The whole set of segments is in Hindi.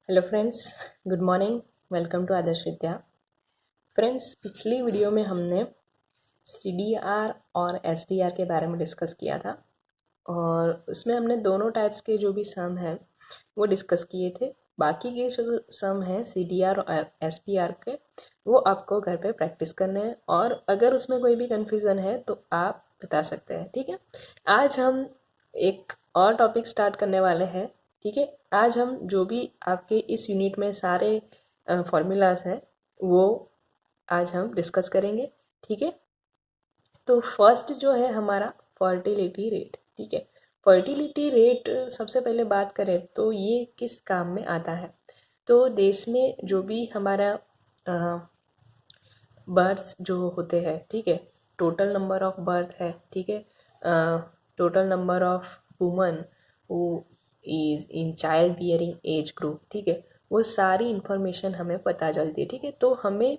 Hello friends, good morning. Welcome to Adarsh Vidya. Friends, पिछली वीडियो में हमने सीडीआर और एसडीआर के बारे में डिस्कस किया था और उसमें हमने दोनों टाइप्स के जो भी सम हैं वो डिस्कस किए थे। बाकी के जो सम हैं सीडीआर और एसडीआर के, वो आपको घर पे प्रैक्टिस करने हैं और अगर उसमें कोई भी कन्फ्यूज़न है तो आप बता सकते हैं। ठीक है, आज हम एक और टॉपिक स्टार्ट करने वाले हैं। ठीक है, आज हम जो भी आपके इस यूनिट में सारे फॉर्मूलाज हैं वो आज हम डिस्कस करेंगे। ठीक है, तो फर्स्ट जो है हमारा फर्टिलिटी रेट। ठीक है, फर्टिलिटी रेट सबसे पहले बात करें तो ये किस काम में आता है। तो देश में जो भी हमारा बर्थ्स जो होते हैं, ठीक है, टोटल नंबर ऑफ बर्थ है, ठीक है, total number of woman who is in child bearing age group, ठीक है, वो सारी इन्फॉर्मेशन हमें पता चलती है। ठीक है, तो हमें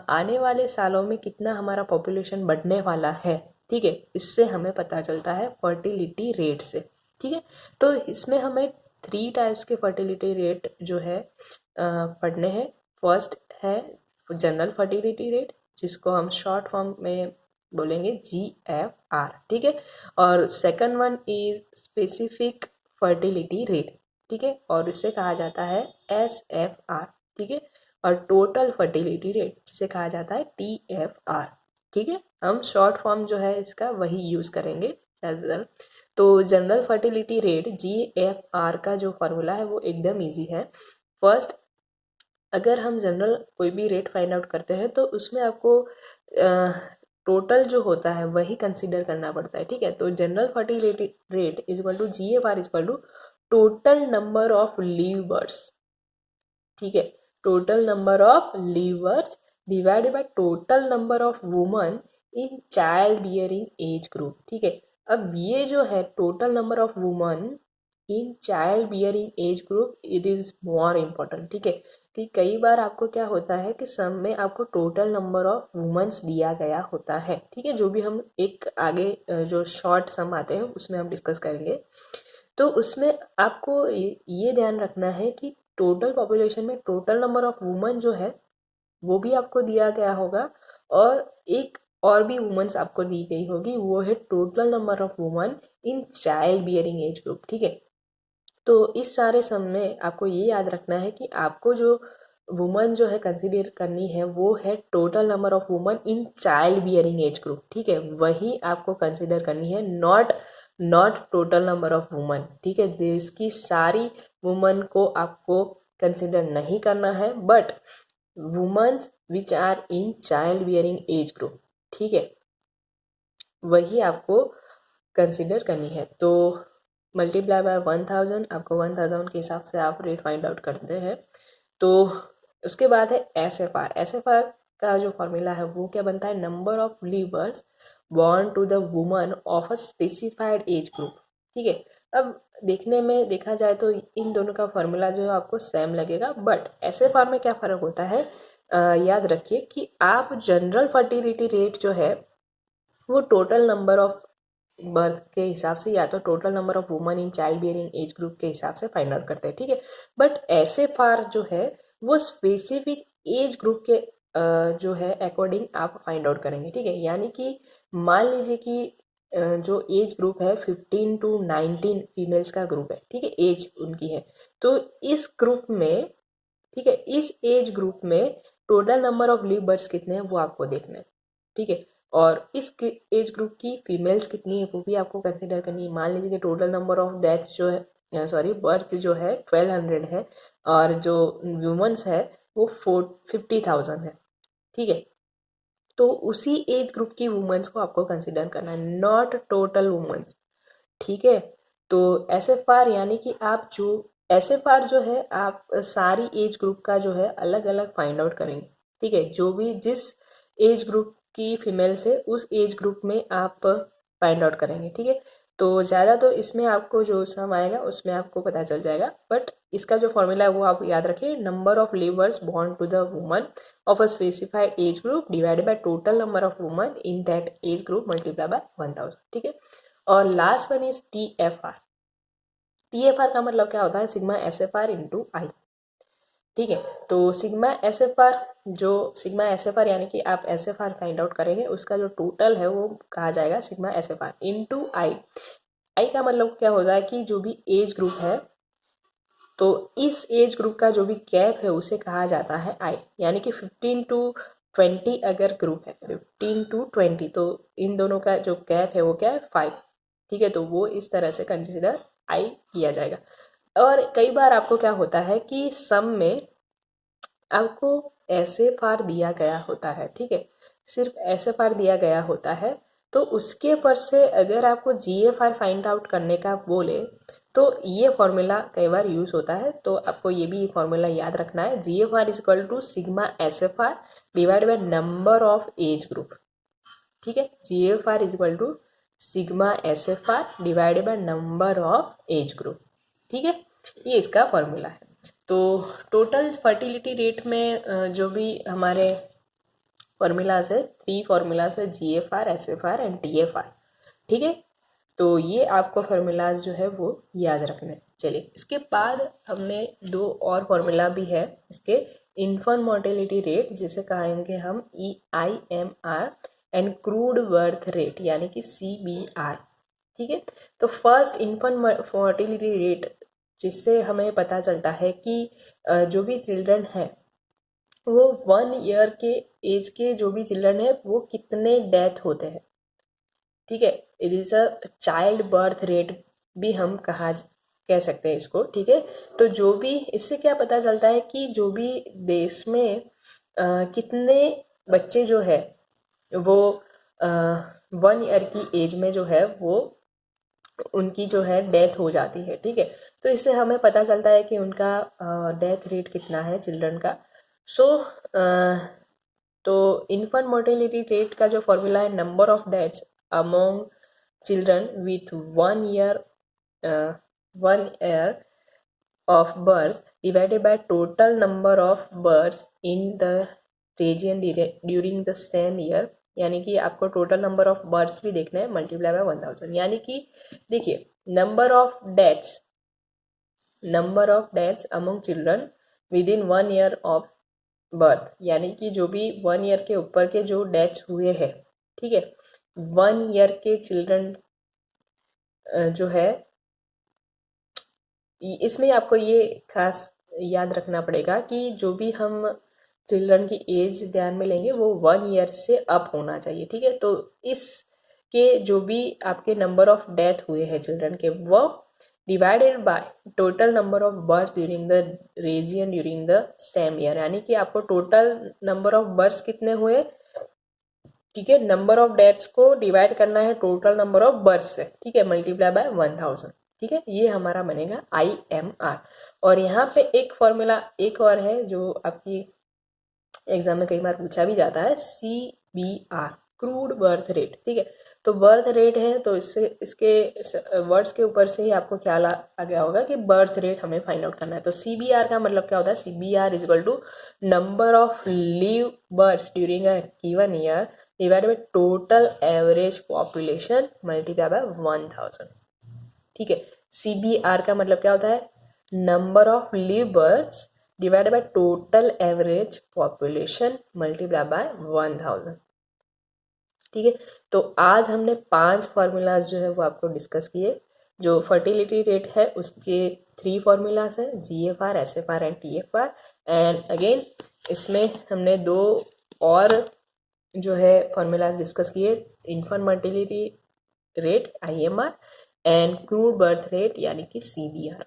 आने वाले सालों में कितना हमारा पॉपुलेशन बढ़ने वाला है, ठीक है, इससे हमें पता चलता है फर्टिलिटी रेट से। ठीक है, तो इसमें हमें 3 टाइप्स के फर्टिलिटी रेट जो है पढ़ने हैं। फर्स्ट है जनरल फर्टिलिटी रेट, जिसको हम शॉर्ट फॉर्म में बोलेंगे GFR। ठीक है, और second one is specific fertility rate, ठीक है, और इसे कहा जाता है SFR। ठीक है, और टोटल फर्टिलिटी रेट जिसे कहा जाता है TFR। ठीक है, हम शॉर्ट फॉर्म जो है इसका वही यूज़ करेंगे ज़्यादातर। तो जनरल फर्टिलिटी रेट GFR का जो फार्मूला है वो एकदम इजी है। फर्स्ट, अगर हम जनरल कोई भी रेट फाइंड आउट करते हैं तो उसमें आपको टोटल जो होता है वही कंसीडर करना पड़ता है। ठीक है, तो general fertility rate is equal to GFR is equal to total number of live births. ठीक है, total number of live births divided by total number of woman in child bearing age group. ठीक है, अब ये जो है total number of woman in child bearing age group, it is more important. ठीक है, कि कई बार आपको क्या होता है कि सम में आपको टोटल नंबर ऑफ वुमेन्स दिया गया होता है। ठीक है, जो भी हम एक आगे जो शॉर्ट सम आते हैं उसमें हम डिस्कस करेंगे। तो उसमें आपको ये ध्यान रखना है कि टोटल पॉपुलेशन में टोटल नंबर ऑफ वुमेन जो है वो भी आपको दिया गया होगा और एक और भी वुमेन्स आपको दी गई होगी, वो है total number of women in child bearing age group. ठीक है, तो इस सारे सम में आपको ये याद रखना है कि आपको जो वुमन जो है कंसीडर करनी है वो है total number of woman in child bearing age group. ठीक है, वही आपको कंसीडर करनी है, not not total number of woman. ठीक है, देश की सारी वुमन को आपको कंसीडर नहीं करना है, but womens which are in child bearing age group, ठीक है, वही आपको कंसीडर करनी है। तो मल्टीप्लाई बाय 1000, आपको 1000 के हिसाब से आप रेट फाइंड आउट करते हैं। तो उसके बाद है SFR। SFR का जो फॉर्मूला है वो क्या बनता है, नंबर ऑफ लीवर्स born to the woman of a specified age group. ठीक है, अब देखने में देखा जाए तो इन दोनों का फॉर्मूला जो है आपको सेम लगेगा, बट SFR में क्या फ़र्क होता है, याद रखिए कि आप जनरल फर्टिलिटी रेट जो है वो टोटल नंबर ऑफ बर्थ के हिसाब से या तो total number of woman in child bearing age group के हिसाब से फाइंड आउट करते हैं। ठीक है, बट SFR जो है वो स्पेसिफिक एज ग्रुप के जो है अकॉर्डिंग आप फाइंड आउट करेंगे। ठीक है, यानी कि मान लीजिए कि जो एज ग्रुप है 15 to 19 फीमेल्स का ग्रुप है। ठीक है, एज उनकी है, तो इस ग्रुप में, ठीक है, इस एज ग्रुप में total number of live birds कितने हैं वो आपको देखना है। ठीक है, और इस एज ग्रुप की फीमेल्स कितनी है वो भी आपको कंसिडर करनी है। मान लीजिए कि टोटल नंबर ऑफ डेथ जो है, सॉरी, बर्थ जो है 1200 है और जो वुमेन्स है वो 50,000 है। ठीक है, तो उसी एज ग्रुप की वुमेन्स को आपको कंसिडर करना है, नॉट टोटल वुमेन्स। ठीक है, तो SFR यानी कि आप जो SFR जो है आप सारी एज ग्रुप का जो है अलग अलग फाइंड आउट करेंगे। ठीक है, जो भी जिस एज ग्रुप की फीमेल से उस एज ग्रुप में आप फाइंड आउट करेंगे। ठीक है, तो ज़्यादा तो इसमें आपको जो सम आएगा उसमें आपको पता चल जाएगा, बट इसका जो फॉर्मूला है वो आप याद रखिए, नंबर ऑफ लीवर्स born to the woman of a specified age group divided by total number of women in that age group multiplied by 1000। ठीक है, और last one is TFR। TFR का मतलब क्या होता है, सिग्मा SFR इंटू आई। ठीक है। तो सिग्मा एस एफ आर, जो सिग्मा एस एफ आर यानी कि आप S F R find out करेंगे, उसका जो टोटल है वो कहा जाएगा sigma S F R into I. I का मतलब क्या होता है कि जो भी एज ग्रुप है, तो इस एज ग्रुप का जो भी गैप है उसे कहा जाता है आई, यानी कि 15 टू 20 अगर ग्रुप है, 15 टू 20, तो इन दोनों का जो गैप है वो क्या है 5। ठीक है, तो वो इस तरह से कंसिडर आई किया जाएगा। और कई बार आपको क्या होता है कि सम में आपको ऐसे फार दिया गया होता है, ठीक है, सिर्फ ऐसे फार दिया गया होता है, तो उसके पर से अगर आपको जी एफ आर फाइंड आउट करने का बोले तो ये फॉर्मूला कई बार यूज होता है। तो आपको ये भी फॉर्मूला याद रखना है, G F R is equal to sigma S F R divide by number of age group. ठीक है, G F R is equal to sigma S F R divide by number of age group. ठीक है, ये इसका फॉर्मूला है। तो टोटल फर्टिलिटी रेट में जो भी हमारे फॉर्मूलाज है, 3 फॉर्मूलाज है, G F R, S F R and T F R. ठीक है, तो ये आपको फार्मूलाज जो है वो याद रखने हैं। चलिए, इसके बाद हमने 2 और फार्मूला भी है इसके, इन्फेंट मोर्टेलिटी रेट जिसे कहेंगे हम EIMR and crude birth rate यानी कि CBR। ठीक है, तो फर्स्ट इन्फेंट मोर्टेलिटी रेट, जिससे हमें पता चलता है कि जो भी चिल्ड्रन है वो 1 ईयर के एज के जो भी चिल्ड्रन है वो कितने डेथ होते हैं। ठीक है, it is a child birth rate भी हम कह सकते हैं इसको। ठीक है, तो जो भी इससे क्या पता चलता है कि जो भी देश में कितने बच्चे जो है वो 1 ईयर की एज में जो है वो उनकी जो है डेथ हो जाती है। ठीक है, तो इससे हमें पता चलता है कि उनका डेथ रेट कितना है चिल्ड्रन का। सो तो इन्फेंट मोर्टेलिटी रेट का जो फॉर्मूला है, number of deaths among children with 1 year of birth divided by total number of births in the region during the same year, यानी कि आपको टोटल नंबर ऑफ बर्थ्स भी देखना है, मल्टीप्लाई बाय 1000। यानी कि देखिए, number of deaths among children with in 1 year of birth, यानी कि जो भी 1 ईयर के ऊपर के जो डेथ्स हुए हैं, ठीक है, 1 ईयर के चिल्ड्रन जो है, इसमें आपको ये खास याद रखना पड़ेगा कि जो भी हम चिल्ड्रन की एज ध्यान में लेंगे वो 1 ईयर से अप होना चाहिए। ठीक है, तो इसके जो भी आपके नंबर ऑफ डेथ हुए हैं चिल्ड्रन के, वो divided by total number of birth during the reason during the same year, यानी कि आपको टोटल नंबर ऑफ बर्थ कितने हुए, ठीक है, नंबर ऑफ डेथ्स को डिवाइड करना है टोटल नंबर ऑफ बर्थ से, ठीक है, मल्टीप्लाई बाय 1000। ठीक है, ये हमारा बनेगा IMR। और यहाँ पे एक फॉर्मूला एक और है जो आपकी एग्जाम में कई बार पूछा भी जाता है, CBR, क्रूड बर्थ रेट। ठीक है, तो बर्थ रेट है तो इससे इसके वर्ड्स के ऊपर से ही आपको ख्याल आ गया होगा कि बर्थ रेट हमें फाइंड आउट करना है। तो CBR का मतलब क्या होता है, CBR is equal to number of live birth during a given year divided by total average population multiply by 1000। ठीक है, CBR का मतलब क्या होता है, number of live births divided by total average population multiply by 1000। ठीक है, तो आज हमने 5 फार्मूलाज जो है वो आपको डिस्कस किए। जो फर्टिलिटी रेट है उसके 3 फार्मूलाज हैं, GFR, SFR and TFR। And again इसमें हमने 2 और जो है फार्मूलाज डिस्कस किए, infant mortality rate IMR and crude birth rate यानी कि CBR।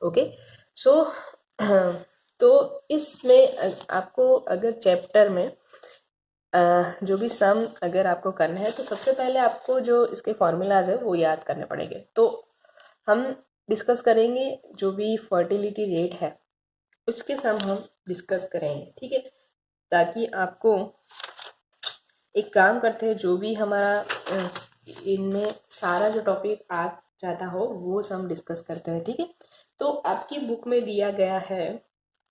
ओके, सो तो इसमें आपको अगर चैप्टर में जो भी सम अगर आपको करना है तो सबसे पहले आपको जो इसके फॉर्मूलाज है वो याद करने पड़ेंगे। तो हम डिस्कस करेंगे जो भी फर्टिलिटी रेट है उसके सम हम डिस्कस करेंगे। ठीक है, ताकि आपको एक काम करते हैं, जो भी हमारा इनमें सारा जो टॉपिक आ जाता हो वो सम डिस्कस करते हैं। ठीक है, तो आपकी बुक में दिया गया है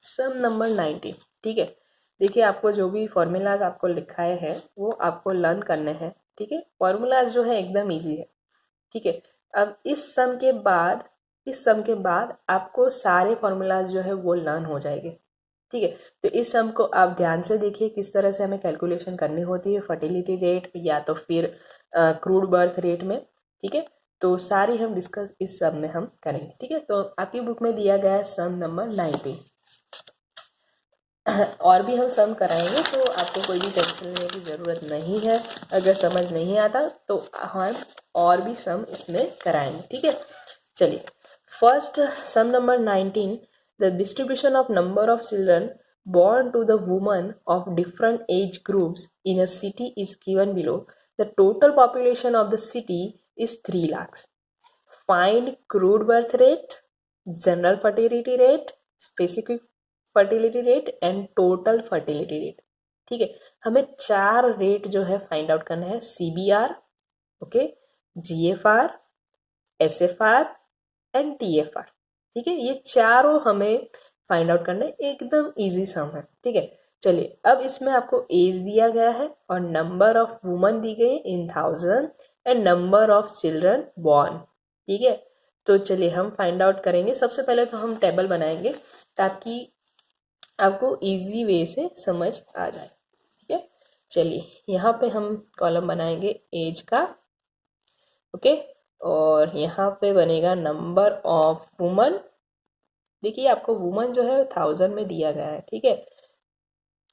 सम नंबर 19। ठीक है, देखिए आपको जो भी फॉर्मूलाज आपको लिखाए हैं वो आपको लर्न करने हैं। ठीक है, फॉर्मूलाज जो है एकदम इजी है। ठीक है, अब इस सम के बाद इस सम के बाद आपको सारे फॉर्मूलाज जो है वो लर्न हो जाएंगे, ठीक है। तो इस सम को आप ध्यान से देखिए किस तरह से हमें कैलकुलेशन करनी होती है फर्टिलिटी रेट या तो फिर क्रूड बर्थ रेट में, ठीक है। तो सारी हम डिस्कस इस सम में हम करेंगे, ठीक है। तो आपकी बुक में दिया गया है सम नंबर 19। और भी हम सम कराएंगे, तो आपको कोई भी टेंशन लेने की ज़रूरत नहीं है। अगर समझ नहीं आता तो हम और भी सम इसमें कराएंगे, ठीक है। चलिए, first sum number 19, the distribution of number of children born to the woman of different age groups in a city is given below. The total population of the city is 3 lakhs. Find crude birth rate, general fertility rate, specific fertility rate and total fertility rate, ठीक है। हमें 4 रेट जो है फाइंड आउट करना है, CBR, okay, GFR, SFR and TFR, ठीक है। ये चारों हमें फाइंड आउट करना है, एकदम इजी सम है, ठीक है। चलिए, अब इसमें आपको एज दिया गया है और नंबर ऑफ वुमन दी गई इन 1000 and number of children born, ठीक है। तो चलिए हम फाइंड आउट करेंगे। सबसे पहले तो हम टेबल बनाएंगे ताकि आपको इजी वे से समझ आ जाए, ठीक है। चलिए, यहाँ पे हम कॉलम बनाएंगे एज का, ओके, और यहाँ पे बनेगा नंबर ऑफ वुमन। देखिए आपको वुमन जो है 1000 में दिया गया है, ठीक है।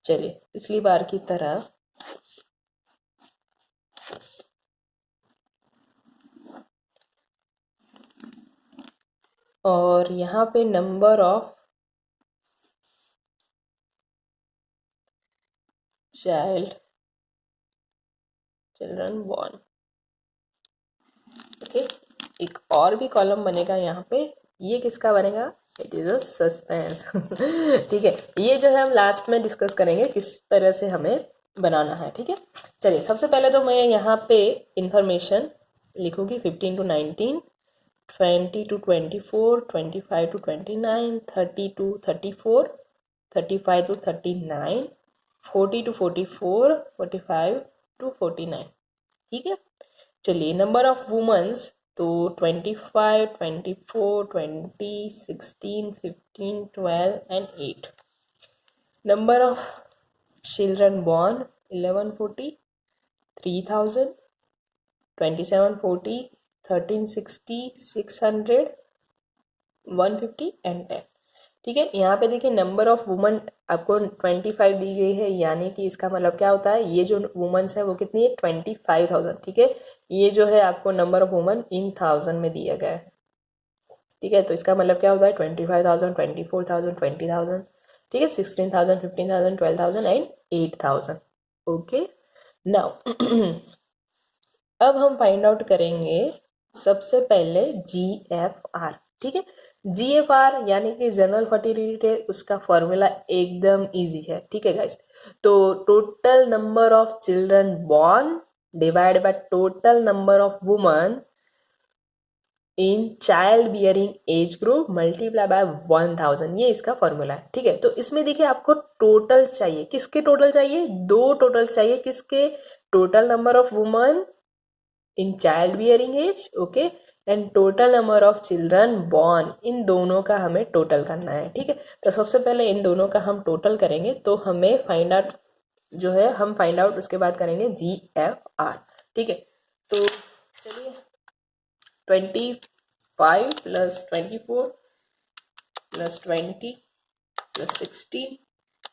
चलिए, पिछली बार की तरह और यहाँ पे number of children born, okay. एक और भी कॉलम बनेगा यहाँ पे, ये किसका बनेगा, इट इज अ सस्पेंस ठीक है। ये जो है हम लास्ट में डिस्कस करेंगे किस तरह से हमें बनाना है, ठीक है। चलिए, सबसे पहले तो मैं यहाँ पे इंफॉर्मेशन लिखूंगी 15 to 19, 20 to 24, 25 to 29, 30 to 34, 35 to 39, 40 to 44, 45 to 49, ठीक है। चलिए, नंबर ऑफ वुमेन्स तो 25, 24, 20, 16, 15, 12 and 8। Number of children born 1140, 3000, 2740, 1360, 600, 150 and 10, ठीक है। यहाँ पे देखिए नंबर ऑफ वुमन आपको 25 दी गई है, यानी कि इसका मतलब क्या होता है, ये जो वुमेन्स है वो कितनी है 25,000, ठीक है। ये जो है आपको नंबर ऑफ वुमन इन 1000 में दिया गया है, ठीक है। तो इसका मतलब क्या होता है 25,000, 24,000, 20,000, ठीक है, 16,000, 15,000, 12,000 एंड 8,000, ओके। नाउ अब हम फाइंड आउट करेंगे सबसे पहले GFR, ठीक है। GFR यानी कि जनरल फर्टिलिटी रेट, उसका फॉर्मूला एकदम इजी है, ठीक है गाइस। तो total number of children born divide by total number of woman in child bearing age group multiply by 1000, ये इसका फॉर्मूला है, ठीक है। तो इसमें देखिए आपको टोटल चाहिए, किसके टोटल चाहिए, 2 टोटल चाहिए, किसके, total number of woman in child bearing age, okay, and total number of children born, इन दोनों का हमें टोटल करना है, ठीक है। तो सबसे पहले इन दोनों का हम टोटल करेंगे, तो हमें फाइंड आउट जो है हम फाइंड आउट उसके बाद करेंगे GFR, ठीक है। तो चलिए, 25 plus 24 plus 20 plus 16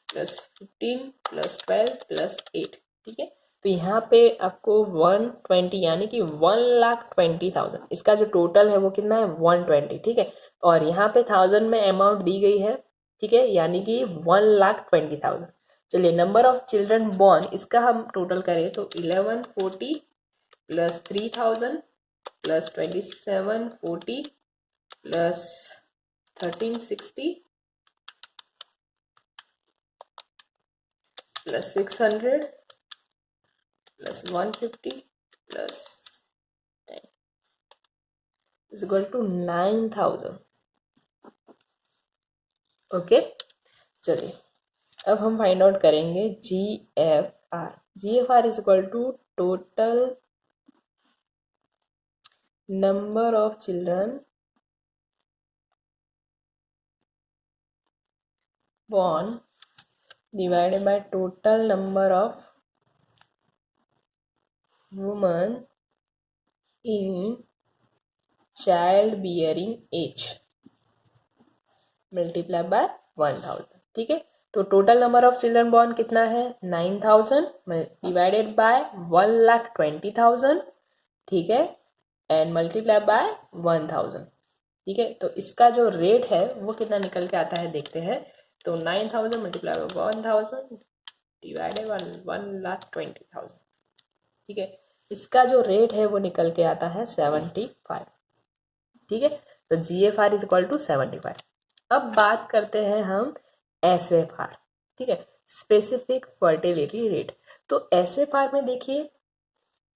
plus 15 plus 12 plus 8, ठीक है। तो यहाँ पे आपको 120 यानी कि 1,20,000, इसका जो टोटल है वो कितना है 120, ठीक है। और यहाँ पे 1000 में अमाउंट दी गई है, ठीक है, यानी कि 1,20,000। चलिए, नंबर ऑफ चिल्ड्रन बॉर्न, इसका हम टोटल करें तो 1140 plus 3000 plus 2740 plus 1360 plus 600 plus 150 plus 10 is equal to 9000, okay. चलिए, अब हम फाइंड आउट करेंगे GFR। GFR is equal to total number of children born divided by total number of women in childbearing age multiply by 1000। ठीक है, तो total number of children born कितना है 9000 डिवाइडेड बाय 1,20,000। ठीक है, एंड मल्टीप्लाई बाय 1000। ठीक है, तो इसका जो रेट है वो कितना निकल के आता है देखते हैं। तो 9000 मल्टीप्लाई बाय 1000 डिवाइडेड बाय 1,20,000। ठीक है, इसका जो रेट है वो निकल के आता है 75। ठीक है, तो GFR इज इक्वल टू 75। अब बात करते हैं हम SFR। ठीक है, स्पेसिफिक फर्टिलिटी रेट। तो SFR में देखिए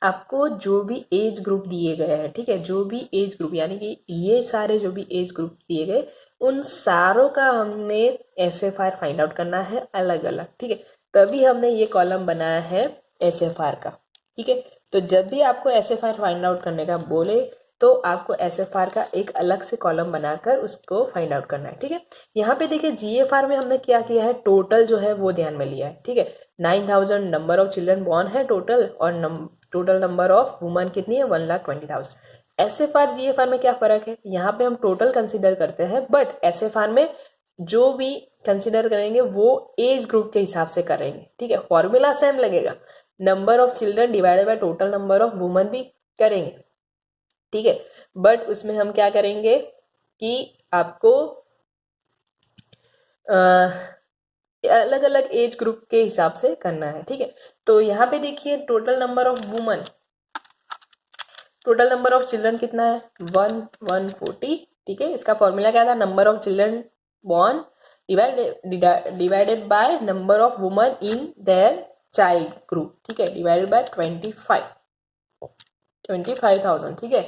आपको जो भी एज ग्रुप दिए गए हैं, ठीक है, जो भी एज ग्रुप यानी कि ये सारे जो भी एज ग्रुप दिए गए उन सारों का हमें SFR फाइंड आउट करना है अलग अलग। ठीक है, तभी हमने ये कॉलम बनाया है SFR का। ठीक है, तो जब भी आपको SFR फाइंड आउट करने का बोले तो आपको SFR का एक अलग से कॉलम बनाकर उसको फाइंड आउट करना है। ठीक है, यहाँ पे देखिए GFR में हमने क्या किया है, टोटल जो है वो ध्यान में लिया है। ठीक है, 9000 नंबर ऑफ चिल्ड्रन बॉर्न है टोटल, और टोटल नंबर ऑफ वुमन कितनी है 1,20,000। SFR GFR में क्या फर्क है, यहाँ पे हम टोटल कंसिडर करते हैं, बट SFR में जो भी कंसिडर करेंगे वो एज ग्रुप के हिसाब से करेंगे। ठीक है, फॉर्मूला सेम लगेगा, number of children divided by total number of woman भी करेंगे। ठीक है, बट उसमें हम क्या करेंगे कि आपको अलग अलग एज ग्रुप के हिसाब से करना है। ठीक है, तो यहाँ पे देखिए total number of woman, total number of children कितना है 140। ठीक है, इसका फॉर्मूला क्या था, number of children born divided by number of woman in their child group. ठीक है, डिवाइडेड बाय 25,000। ठीक है,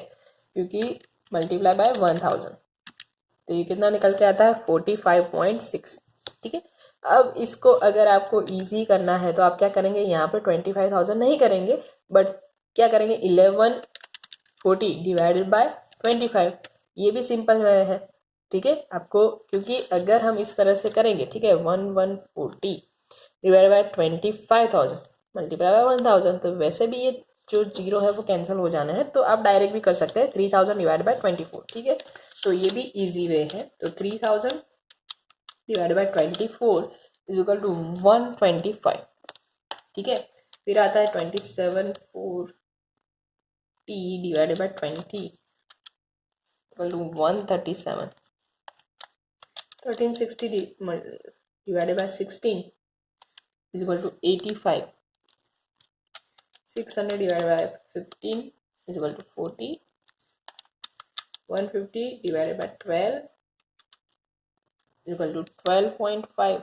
क्योंकि मल्टीप्लाई बाय 1000, तो ये कितना निकल के आता है 45.6। ठीक है, अब इसको अगर आपको इजी करना है तो आप क्या करेंगे, यहाँ पे 25,000 नहीं करेंगे, बट क्या करेंगे 1140 डिवाइडेड बाय 25, ये भी सिंपल है। ठीक है, आपको क्योंकि अगर हम इस तरह से करेंगे, ठीक है, 1140 डिवाइडेड बाय 25,000 मल्टीप्लाई बाय 1000, तो वैसे भी ये जो जीरो है वो कैंसिल हो जाना है, तो आप डायरेक्ट भी कर सकते हैं 3000 डिवाइड बाय 24। ठीक है, तो ये भी इजी वे है। तो 3000 divide by 24 is equal to 125। ठीक है, फिर आता है 2740 divided by 20 equal to 137। 1360 divided by 16 is equal to 85। 600 divided by 15 is equal to 40. 150 divided by 12 is equal to 12.5.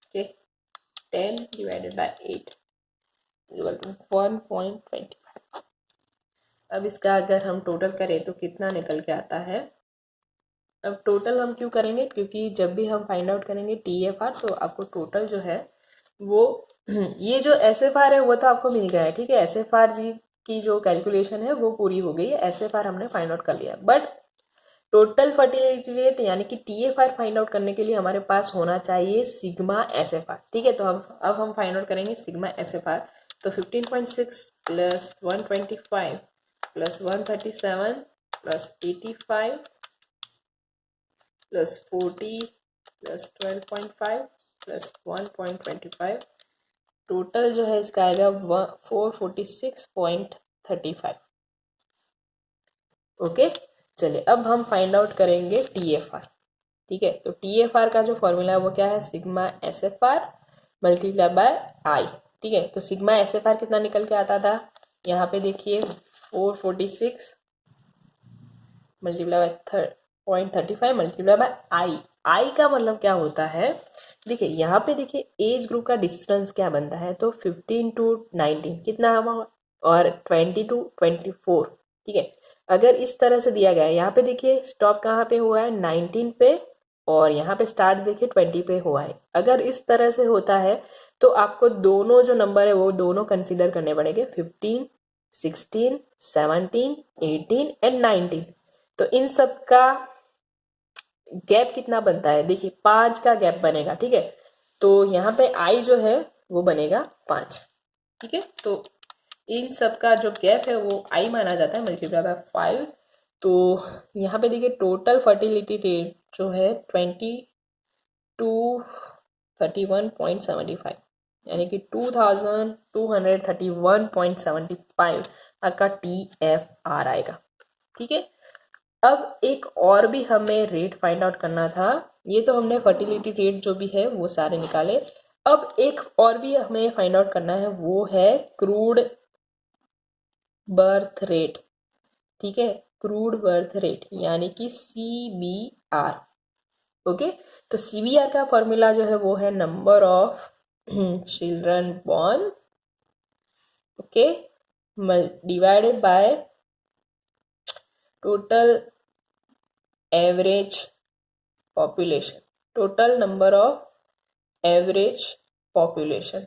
Okay, 10 divided by 8 is equal to 1.25. अब इसका अगर हम टोटल करें तो कितना निकल के आता है। अब टोटल हम क्यों करेंगे, क्योंकि जब भी हम फाइंड आउट करेंगे TFR तो आपको टोटल जो है वो ये जो SFR है वो तो आपको मिल गया है। ठीक है, SFR जी की जो कैलकुलेशन है वो पूरी हो गई है, SFR हमने फाइंड आउट कर लिया, बट टोटल फर्टिलिटी रेट यानी कि TFR फाइंड आउट करने के लिए हमारे पास होना चाहिए सिग्मा SFR। ठीक है, तो अब हम फाइंड आउट करेंगे सिग्मा SFR। तो 15.6 plus 125 plus 137 plus 85 plus 40 plus 12.5 plus 1.25, total जो है इसका आएगा 446.35। ओके, चलिए अब हम फाइंड आउट करेंगे TFR। ठीक है, तो TFR का जो फॉर्मूला है वो क्या है, सिग्मा SFR मल्टीप्लाई बाय आई। ठीक है, तो सिग्मा SFR कितना निकल के आता था, यहाँ पे देखिए 446 multiply by 0.35 multiply by I. I का मतलब क्या होता है, देखिए यहाँ पे देखिए एज ग्रुप का डिस्टेंस क्या बनता है, तो 15 to 19 कितना है, और 20 to 24। ठीक है, अगर इस तरह से दिया गया है, यहाँ पे देखिए स्टॉप कहाँ पे हुआ है 19 पे, और यहाँ पे स्टार्ट देखिए 20 पे हुआ है। अगर इस तरह से होता है तो आपको दोनों जो नंबर है वो दोनों कंसिडर करने पड़ेंगे, 15, 16, 17, 18 एंड 19। तो इन सब का गैप कितना बनता है, देखिए 5 का गैप बनेगा, ठीक है। तो यहाँ पे आई जो है वो बनेगा 5, ठीक है। तो इन सब का जो गैप है वो आई माना जाता है, मल्टीप्लाई बाय 5। तो यहाँ पे देखिए टोटल फर्टिलिटी रेट जो है 2231.75, यानी कि 2231.75 आपका TFR आएगा, ठीक है। अब एक और भी हमें रेट फाइंड आउट करना था। ये तो हमने फर्टिलिटी रेट जो भी है वो सारे निकाले। अब एक और भी हमें फाइंड आउट करना है, वो है क्रूड बर्थ रेट, ठीक है। क्रूड बर्थ रेट यानी कि CBR, ओके। तो CBR का फॉर्मूला जो है वो है number of children born, okay, divided by total average population, total number of average population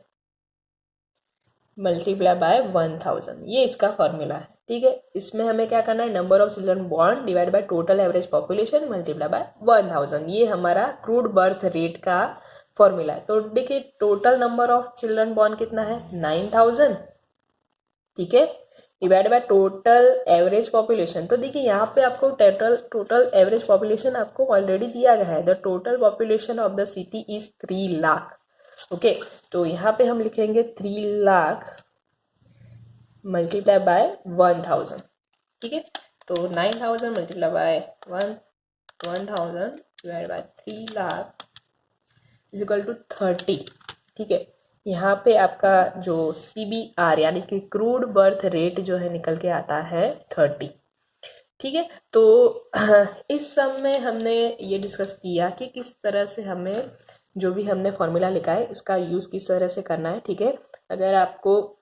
multiply by 1000, ये इसका फॉर्मूला है, ठीक है। इसमें हमें क्या करना है, number of children born divide by total average population multiply by 1000, ये हमारा क्रूड बर्थ रेट का फॉर्मूला है। तो देखिए total number of children born कितना है, 9000, ठीक है, divide by total average population. तो देखिए यहाँ पे आपको टोटल एवरेज पॉपुलेशन आपको ऑलरेडी दिया गया है, the total population of the city is 3 lakh, okay. तो यहाँ पे हम लिखेंगे 3 लाख मल्टीप्लाई बाय 1000, ठीक है। तो 9000 multiply by 1000 divide by 3 lakh is equal to 30, ठीक है। यहाँ पे आपका जो CBR यानी कि क्रूड बर्थ रेट जो है निकल के आता है 30, ठीक है। तो इस सब में हमने ये डिस्कस किया कि किस तरह से हमें जो भी हमने फॉर्मूला लिखा है उसका यूज़ किस तरह से करना है, ठीक है। अगर आपको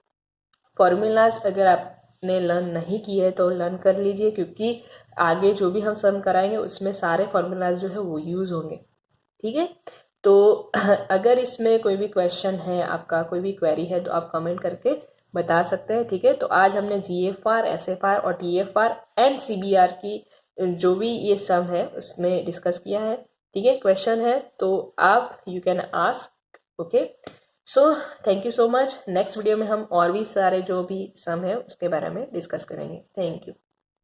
फॉर्मूलाज अगर आपने लर्न नहीं किए तो लर्न कर लीजिए, क्योंकि आगे जो भी हम सम कराएंगे उसमें सारे फॉर्मूलाज जो है वो यूज़ होंगे, ठीक है। तो अगर इसमें कोई भी क्वेश्चन है, आपका कोई भी क्वेरी है, तो आप कमेंट करके बता सकते हैं, ठीक है। तो आज हमने GFR, SFR और TFR एंड CBR की जो भी ये सम है उसमें डिस्कस किया है, ठीक है। क्वेश्चन है तो आप you can ask, okay. So thank you so much. Next video में हम और भी सारे जो भी सम है उसके बारे में डिस्कस करेंगे। Thank you.